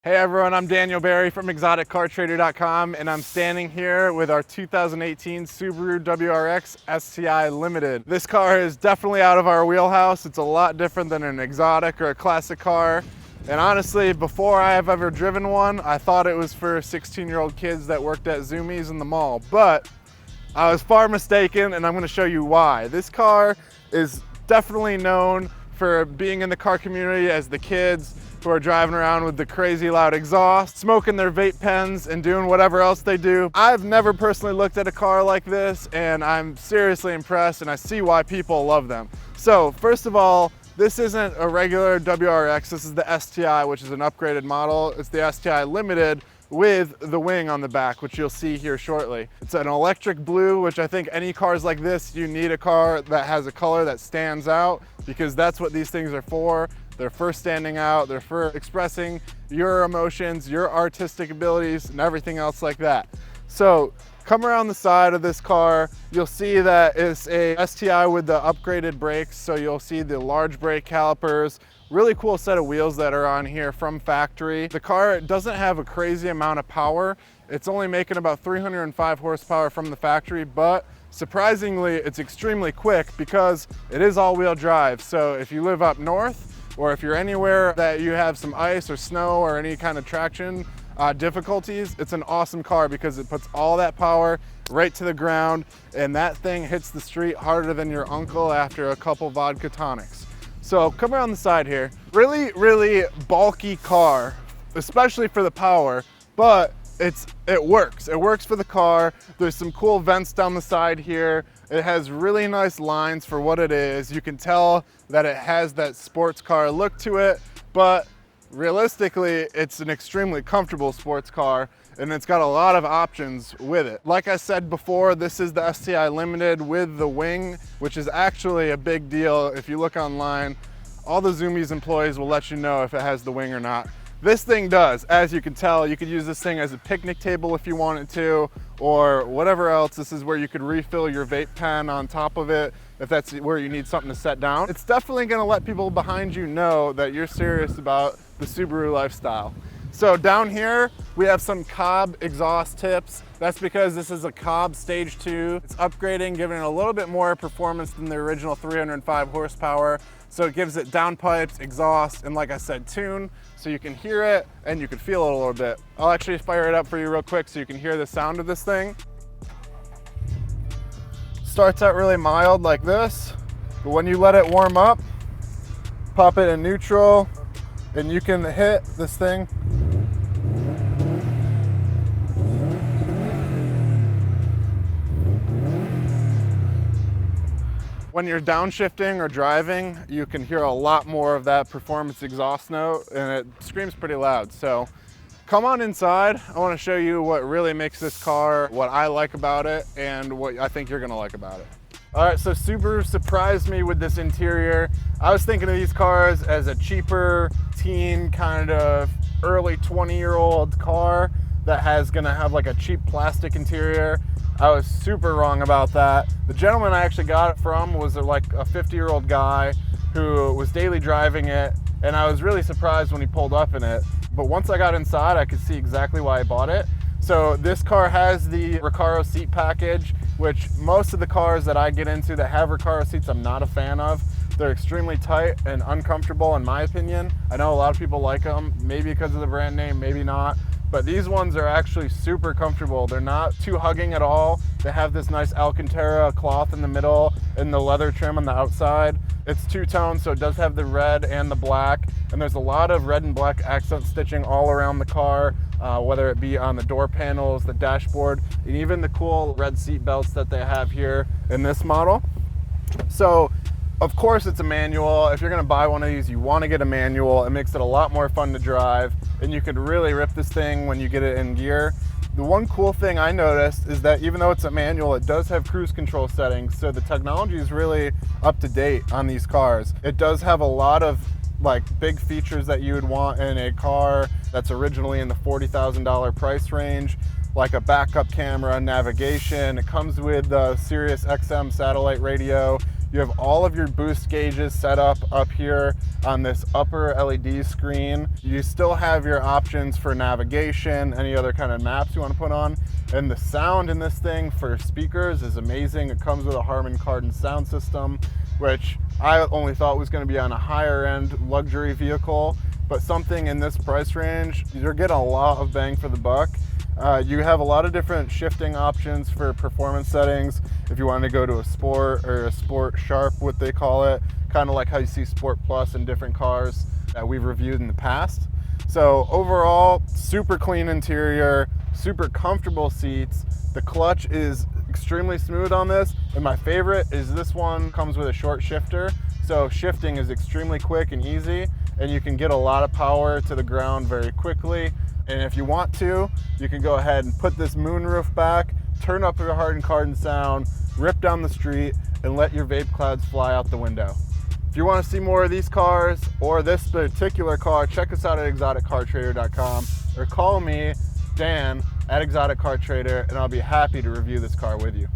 Hey everyone, I'm Daniel Barry from ExoticCarTrader.com, and I'm standing here with our 2018 Subaru WRX STI Limited. This car is definitely out of our wheelhouse. It's a lot different than an exotic or a classic car. And honestly, before I have ever driven one, I thought it was for 16-year-old kids that worked at Zoomies in the mall. But I was far mistaken, and I'm going to show you why. This car is definitely known for being in the car community as the kids who are driving around with the crazy loud exhaust, smoking their vape pens, and doing whatever else they do. I've never personally looked at a car like this, and I'm seriously impressed, and I see why people love them. So, first of all, this isn't a regular WRX, this is the STI, which is an upgraded model. It's the STI Limited with the wing on the back, which you'll see here shortly. It's an electric blue, which I think any cars like this, you need a car that has a color that stands out, because that's what these things are for. They're for standing out, they're for expressing your emotions, your artistic abilities, and everything else like that. So, come around the side of this car, you'll see that it's a STI with the upgraded brakes, so you'll see the large brake calipers, really cool set of wheels that are on here from factory. The car doesn't have a crazy amount of power. It's only making about 305 horsepower from the factory, but surprisingly, it's extremely quick because it is all-wheel drive. So if you live up north, or if you're anywhere that you have some ice or snow or any kind of traction difficulties, it's an awesome car because it puts all that power right to the ground, and that thing hits the street harder than your uncle after a couple vodka tonics. So come around the side here. Really, really bulky car, especially for the power, but it works. It works for the car. There's some cool vents down the side here. It has really nice lines for what it is. You can tell that it has that sports car look to it, but realistically, it's an extremely comfortable sports car, and it's got a lot of options with it. Like I said before, this is the STI Limited with the wing, which is actually a big deal. If you look online, all the Zoomies employees will let you know if it has the wing or not. This thing does. As you can tell, you could use this thing as a picnic table if you wanted to, or whatever else. This is where you could refill your vape pen on top of it if that's where you need something to set down. It's definitely gonna let people behind you know that you're serious about the Subaru lifestyle. So down here, we have some Cobb exhaust tips. That's because this is a Cobb Stage 2. It's upgrading, giving it a little bit more performance than the original 305 horsepower. So it gives it downpipes, exhaust, and like I said, tune, so you can hear it and you can feel it a little bit. I'll actually fire it up for you real quick so you can hear the sound of this thing. Starts out really mild like this, but when you let it warm up, pop it in neutral, and you can hit this thing. When you're downshifting or driving, you can hear a lot more of that performance exhaust note, and it screams pretty loud. So come on inside. I want to show you what really makes this car, what I like about it, and what I think you're going to like about it. All right, so Subaru surprised me with this interior. I was thinking of these cars as a cheaper teen kind of early 20-year-old car that has gonna have like a cheap plastic interior. I was super wrong about that. The gentleman I actually got it from was like a 50-year-old guy who was daily driving it, and I was really surprised when he pulled up in it. But once I got inside, I could see exactly why I bought it. So this car has the Recaro seat package, which most of the cars that I get into that have Recaro seats I'm not a fan of. They're extremely tight and uncomfortable in my opinion. I know a lot of people like them, maybe because of the brand name, maybe not. But these ones are actually super comfortable. They're not too hugging at all. They have this nice alcantara cloth in the middle and the leather trim on the outside. It's two-tone, so it does have the red and the black. And there's a lot of red and black accent stitching all around the car, whether it be on the door panels, the dashboard, and even the cool red seat belts that they have here in this model. So, of course it's a manual. If you're gonna buy one of these, you wanna get a manual. It makes it a lot more fun to drive, and you could really rip this thing when you get it in gear. The one cool thing I noticed is that even though it's a manual, it does have cruise control settings, so the technology is really up to date on these cars. It does have a lot of like big features that you would want in a car that's originally in the $40,000 price range, like a backup camera, navigation. It comes with the Sirius XM satellite radio. You have all of your boost gauges set up here on this upper LED screen. You still have your options for navigation, any other kind of maps you want to put on. And the sound in this thing for speakers is amazing. It comes with a Harman Kardon sound system, which I only thought was going to be on a higher end luxury vehicle, but something in this price range, you're getting a lot of bang for the buck. You have a lot of different shifting options for performance settings. If you want to go to a sport or a sport sharp, what they call it, kind of like how you see Sport Plus in different cars that we've reviewed in the past. So overall, super clean interior, super comfortable seats. The clutch is extremely smooth on this, and my favorite is this one comes with a short shifter. So shifting is extremely quick and easy, and you can get a lot of power to the ground very quickly. And if you want to, you can go ahead and put this moonroof back, turn up your Harman Kardon sound, rip down the street, and let your vape clouds fly out the window. If you want to see more of these cars or this particular car, check us out at exoticcartrader.com or call me, Dan, at Exotic Car Trader, and I'll be happy to review this car with you.